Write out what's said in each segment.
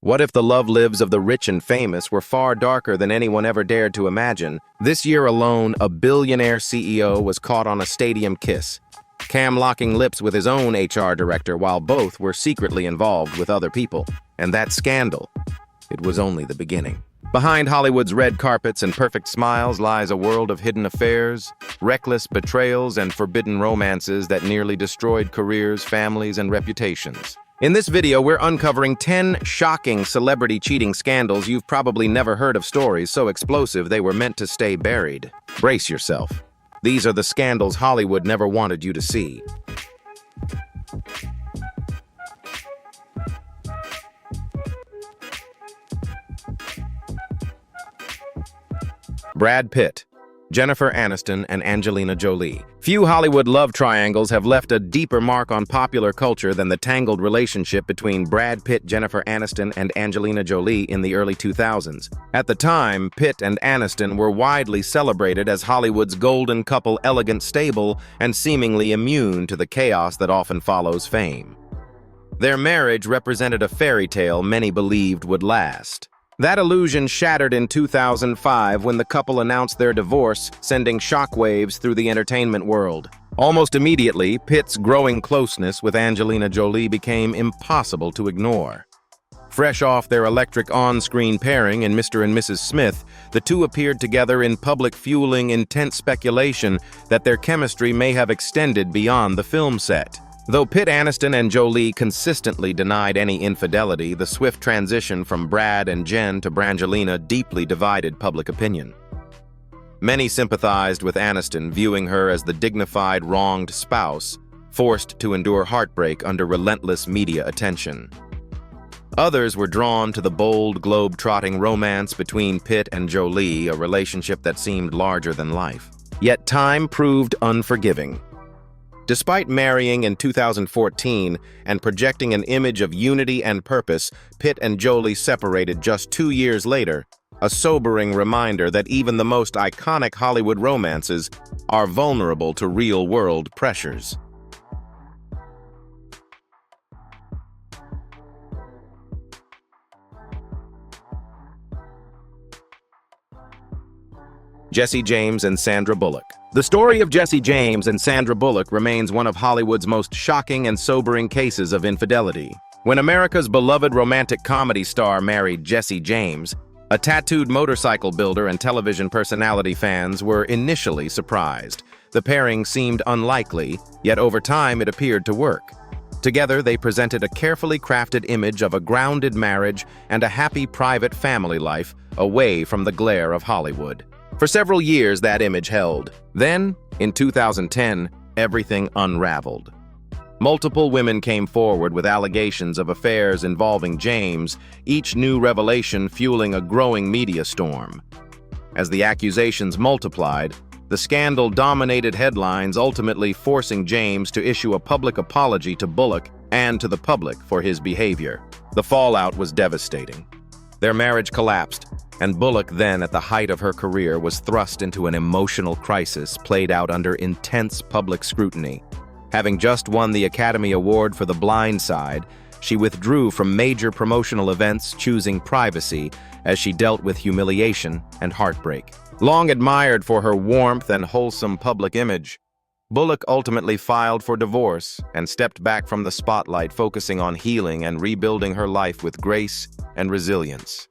What if the love lives of the rich and famous were far darker than anyone ever dared to imagine? This year alone, a billionaire CEO was caught on a stadium kiss, locking lips with his own HR director while both were secretly involved with other people. And that scandal, it was only the beginning. Behind Hollywood's red carpets and perfect smiles lies a world of hidden affairs, reckless betrayals, and forbidden romances that nearly destroyed careers, families, and reputations. In this video, we're uncovering 10 shocking celebrity cheating scandals you've probably never heard of, stories so explosive they were meant to stay buried. Brace yourself. These are the scandals Hollywood never wanted you to see. Brad Pitt, Jennifer Aniston, and Angelina Jolie. Few Hollywood love triangles have left a deeper mark on popular culture than the tangled relationship between Brad Pitt, Jennifer Aniston, and Angelina Jolie in the early 2000s. At the time, Pitt and Aniston were widely celebrated as Hollywood's golden couple, elegant, stable, and seemingly immune to the chaos that often follows fame. Their marriage represented a fairy tale many believed would last. That illusion shattered in 2005 when the couple announced their divorce, sending shockwaves through the entertainment world. Almost immediately, Pitt's growing closeness with Angelina Jolie became impossible to ignore. Fresh off their electric on-screen pairing in Mr. and Mrs. Smith, the two appeared together in public, fueling intense speculation that their chemistry may have extended beyond the film set. Though Pitt, Aniston, and Jolie consistently denied any infidelity, the swift transition from Brad and Jen to Brangelina deeply divided public opinion. Many sympathized with Aniston, viewing her as the dignified, wronged spouse, forced to endure heartbreak under relentless media attention. Others were drawn to the bold, globe-trotting romance between Pitt and Jolie, a relationship that seemed larger than life. Yet time proved unforgiving. Despite marrying in 2014 and projecting an image of unity and purpose, Pitt and Jolie separated just 2 years later, a sobering reminder that even the most iconic Hollywood romances are vulnerable to real-world pressures. Jesse James and Sandra Bullock. The story of Jesse James and Sandra Bullock remains one of Hollywood's most shocking and sobering cases of infidelity. When America's beloved romantic comedy star married Jesse James, a tattooed motorcycle builder and television personality, fans were initially surprised. The pairing seemed unlikely, yet over time it appeared to work. Together, they presented a carefully crafted image of a grounded marriage and a happy private family life away from the glare of Hollywood. For several years, that image held. Then, in 2010, everything unraveled. Multiple women came forward with allegations of affairs involving James, each new revelation fueling a growing media storm. As the accusations multiplied, the scandal dominated headlines, ultimately forcing James to issue a public apology to Bullock and to the public for his behavior. The fallout was devastating. Their marriage collapsed, and Bullock, then at the height of her career, was thrust into an emotional crisis played out under intense public scrutiny. Having just won the Academy Award for The Blind Side, she withdrew from major promotional events, choosing privacy as she dealt with humiliation and heartbreak. Long admired for her warmth and wholesome public image, Bullock ultimately filed for divorce and stepped back from the spotlight, focusing on healing and rebuilding her life with grace and resilience.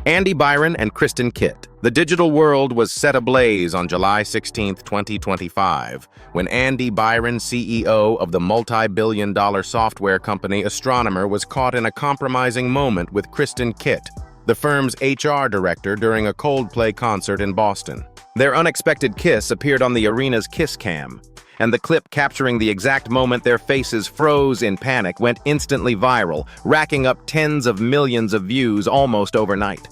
Andy Byron and Kristen Kitt. The digital world was set ablaze on July 16, 2025, when Andy Byron, CEO of the multi-billion-dollar software company Astronomer, was caught in a compromising moment with Kristen Kitt, the firm's HR director, during a Coldplay concert in Boston. Their unexpected kiss appeared on the arena's kiss cam, and the clip capturing the exact moment their faces froze in panic went instantly viral, racking up tens of millions of views almost overnight.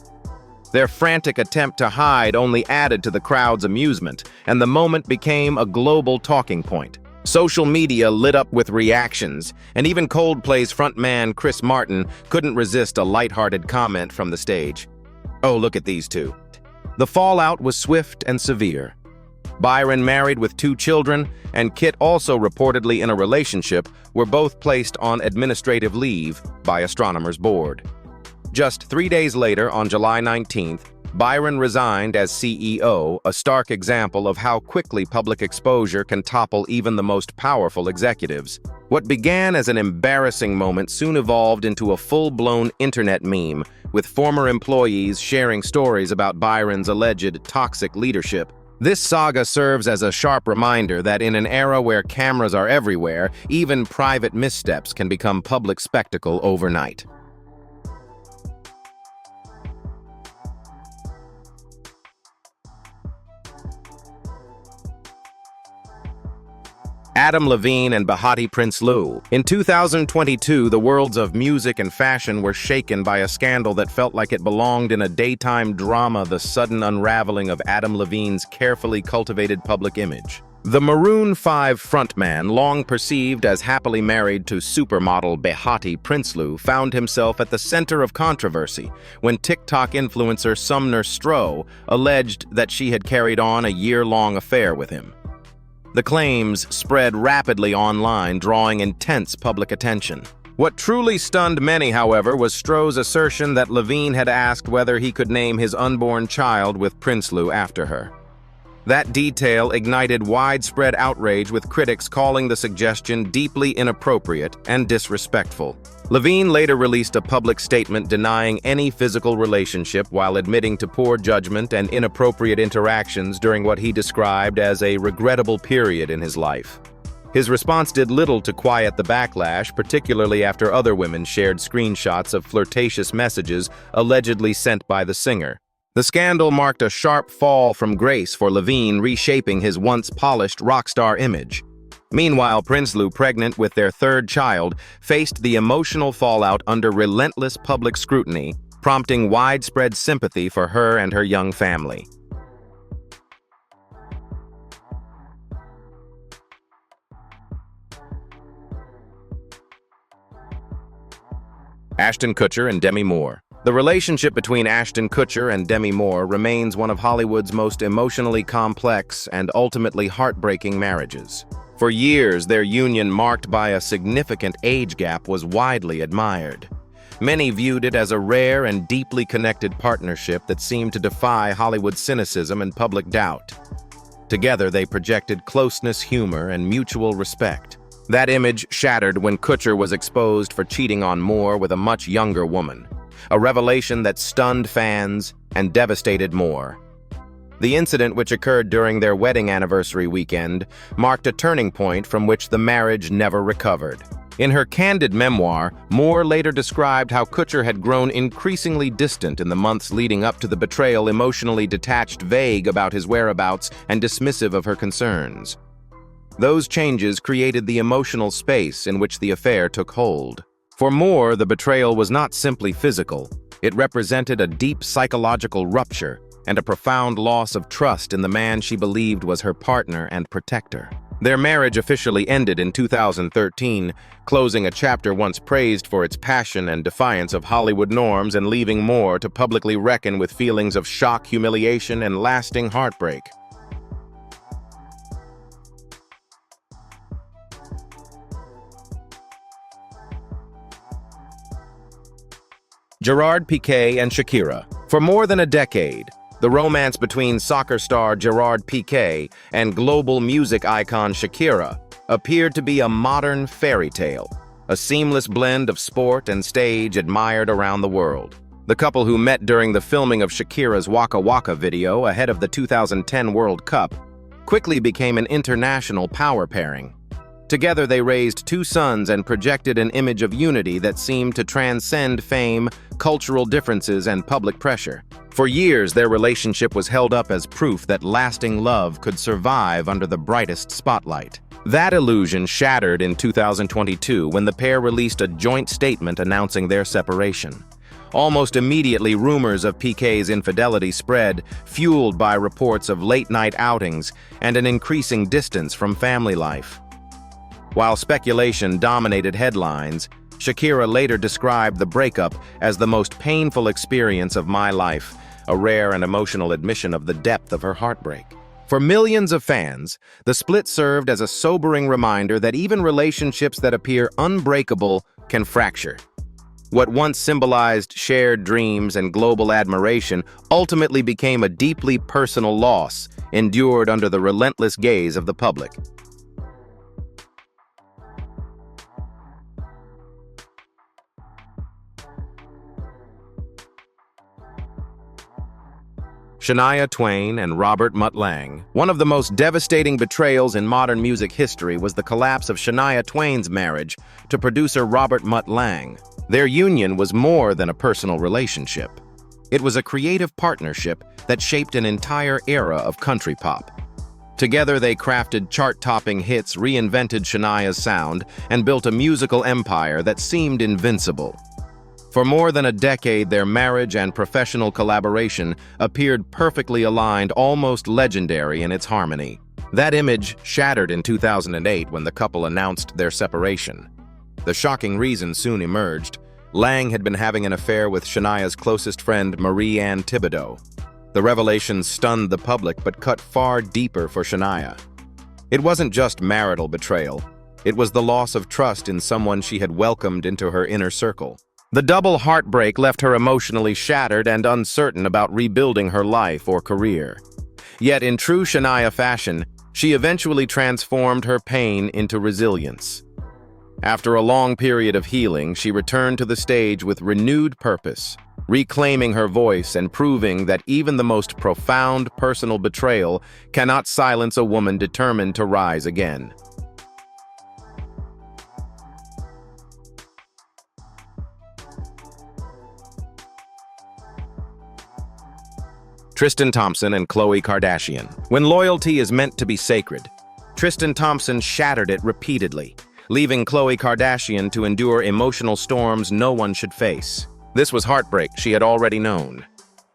Their frantic attempt to hide only added to the crowd's amusement, and the moment became a global talking point. Social media lit up with reactions, and even Coldplay's frontman Chris Martin couldn't resist a lighthearted comment from the stage. "Oh, look at these two. The fallout was swift and severe. Byron, married with 2 children, and Kit, also reportedly in a relationship, were both placed on administrative leave by Astronomers Board. Just 3 days later, on July 19th, Byron resigned as CEO, a stark example of how quickly public exposure can topple even the most powerful executives. What began as an embarrassing moment soon evolved into a full-blown internet meme, with former employees sharing stories about Byron's alleged toxic leadership. This saga serves as a sharp reminder that in an era where cameras are everywhere, even private missteps can become public spectacle overnight. Adam Levine and Behati Prinsloo. In 2022, the worlds of music and fashion were shaken by a scandal that felt like it belonged in a daytime drama: the sudden unraveling of Adam Levine's carefully cultivated public image. The Maroon 5 frontman, long perceived as happily married to supermodel Behati Prinsloo, found himself at the center of controversy when TikTok influencer Sumner Stroh alleged that she had carried on a year-long affair with him. The claims spread rapidly online, drawing intense public attention. What truly stunned many, however, was Stroh's assertion that Levine had asked whether he could name his unborn child with Prinsloo after her. That detail ignited widespread outrage, with critics calling the suggestion deeply inappropriate and disrespectful. Levine later released a public statement denying any physical relationship while admitting to poor judgment and inappropriate interactions during what he described as a regrettable period in his life. His response did little to quiet the backlash, particularly after other women shared screenshots of flirtatious messages allegedly sent by the singer. The scandal marked a sharp fall from grace for Levine, reshaping his once polished rock star image. Meanwhile, Prinsloo, pregnant with their 3rd child, faced the emotional fallout under relentless public scrutiny, prompting widespread sympathy for her and her young family. Ashton Kutcher and Demi Moore. The relationship between Ashton Kutcher and Demi Moore remains one of Hollywood's most emotionally complex and ultimately heartbreaking marriages. For years, their union, marked by a significant age gap, was widely admired. Many viewed it as a rare and deeply connected partnership that seemed to defy Hollywood's cynicism and public doubt. Together, they projected closeness, humor, and mutual respect. That image shattered when Kutcher was exposed for cheating on Moore with a much younger woman, a revelation that stunned fans and devastated Moore. The incident, which occurred during their wedding anniversary weekend, marked a turning point from which the marriage never recovered. In her candid memoir, Moore later described how Kutcher had grown increasingly distant in the months leading up to the betrayal, emotionally detached, vague about his whereabouts, and dismissive of her concerns. Those changes created the emotional space in which the affair took hold. For Moore, the betrayal was not simply physical. It represented a deep psychological rupture and a profound loss of trust in the man she believed was her partner and protector. Their marriage officially ended in 2013, closing a chapter once praised for its passion and defiance of Hollywood norms and leaving Moore to publicly reckon with feelings of shock, humiliation, and lasting heartbreak. Gerard Piqué and Shakira. For more than a decade, the romance between soccer star Gerard Piqué and global music icon Shakira appeared to be a modern fairy tale, a seamless blend of sport and stage admired around the world. The couple, who met during the filming of Shakira's Waka Waka video ahead of the 2010 World Cup, quickly became an international power pairing. Together, they raised 2 sons and projected an image of unity that seemed to transcend fame, cultural differences, and public pressure. For years, their relationship was held up as proof that lasting love could survive under the brightest spotlight. That illusion shattered in 2022 when the pair released a joint statement announcing their separation. Almost immediately, rumors of Piqué's infidelity spread, fueled by reports of late-night outings and an increasing distance from family life. While speculation dominated headlines, Shakira later described the breakup as the most painful experience of my life. a rare and emotional admission of the depth of her heartbreak. For millions of fans, the split served as a sobering reminder that even relationships that appear unbreakable can fracture. What once symbolized shared dreams and global admiration ultimately became a deeply personal loss, endured under the relentless gaze of the public. Shania Twain and Robert Mutt Lange. One of the most devastating betrayals in modern music history was the collapse of Shania Twain's marriage to producer Robert Mutt Lange. Their union was more than a personal relationship. It was a creative partnership that shaped an entire era of country pop. Together, they crafted chart-topping hits, reinvented Shania's sound, and built a musical empire that seemed invincible. For more than a decade, their marriage and professional collaboration appeared perfectly aligned, almost legendary in its harmony. That image shattered in 2008 when the couple announced their separation. The shocking reason soon emerged. Lange had been having an affair with Shania's closest friend, Marie Ann Thibodeau. The revelation stunned the public but cut far deeper for Shania. It wasn't just marital betrayal. It was the loss of trust in someone she had welcomed into her inner circle. The double heartbreak left her emotionally shattered and uncertain about rebuilding her life or career. Yet in true Shania fashion, she eventually transformed her pain into resilience. After a long period of healing, she returned to the stage with renewed purpose, reclaiming her voice and proving that even the most profound personal betrayal cannot silence a woman determined to rise again. Tristan Thompson and Khloe Kardashian. When loyalty is meant to be sacred, Tristan Thompson shattered it repeatedly, leaving Khloe Kardashian to endure emotional storms no one should face. This was heartbreak she had already known.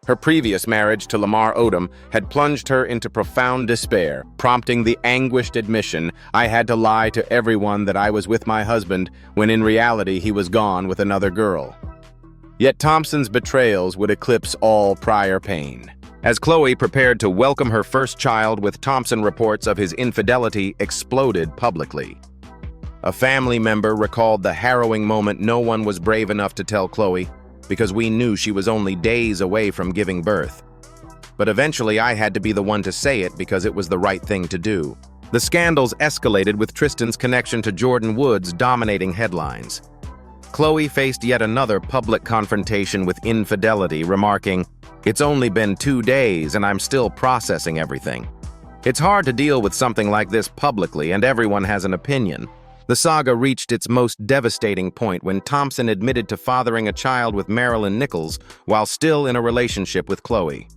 Her previous marriage to Lamar Odom had plunged her into profound despair, prompting the anguished admission, "I had to lie to everyone that I was with my husband, when in reality he was gone with another girl." Yet Thompson's betrayals would eclipse all prior pain. As Khloe prepared to welcome her first child with Thompson, reports of his infidelity exploded publicly. A family member recalled the harrowing moment. "No one was brave enough to tell Khloe, because we knew she was only days away from giving birth. But eventually I had to be the one to say it because it was the right thing to do." The scandals escalated with Tristan's connection to Jordan Woods dominating headlines. Khloe faced yet another public confrontation with infidelity, remarking, "It's only been 2 days and I'm still processing everything." It's hard to deal with something like this publicly, and everyone has an opinion. The saga reached its most devastating point when Thompson admitted to fathering a child with Marilyn Nichols while still in a relationship with Khloe.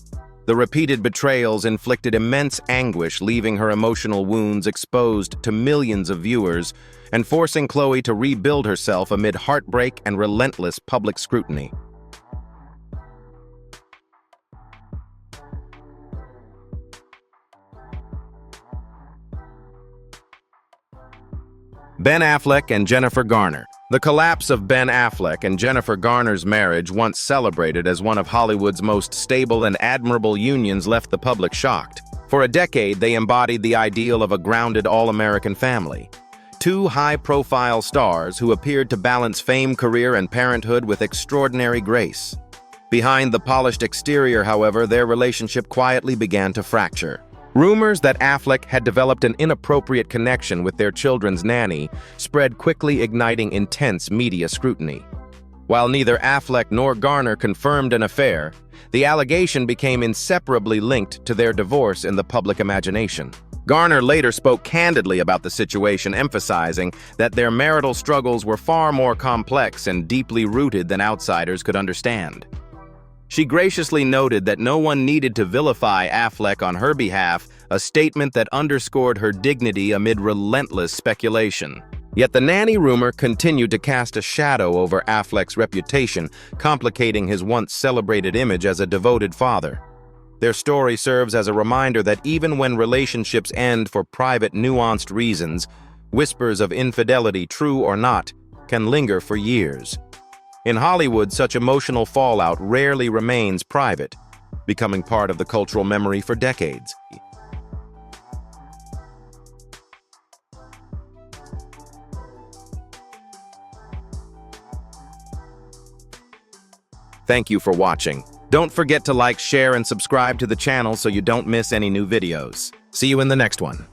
The repeated betrayals inflicted immense anguish, leaving her emotional wounds exposed to millions of viewers and forcing Khloe to rebuild herself amid heartbreak and relentless public scrutiny. Ben Affleck and Jennifer Garner. The collapse of Ben Affleck and Jennifer Garner's marriage, once celebrated as one of Hollywood's most stable and admirable unions, left the public shocked. For a decade, they embodied the ideal of a grounded all-American family. Two high-profile stars who appeared to balance fame, career, and parenthood with extraordinary grace. Behind the polished exterior, however, their relationship quietly began to fracture. Rumors that Affleck had developed an inappropriate connection with their children's nanny spread quickly, igniting intense media scrutiny. While neither Affleck nor Garner confirmed an affair, the allegation became inseparably linked to their divorce in the public imagination. Garner later spoke candidly about the situation, emphasizing that their marital struggles were far more complex and deeply rooted than outsiders could understand. She graciously noted that no one needed to vilify Affleck on her behalf, a statement that underscored her dignity amid relentless speculation. Yet the nanny rumor continued to cast a shadow over Affleck's reputation, complicating his once celebrated image as a devoted father. Their story serves as a reminder that even when relationships end for private, nuanced reasons, whispers of infidelity, true or not, can linger for years. In Hollywood, such emotional fallout rarely remains private. becoming part of the cultural memory for decades. Thank you for watching. Don't forget to like, share, and subscribe to the channel so you don't miss any new videos. See you in the next one.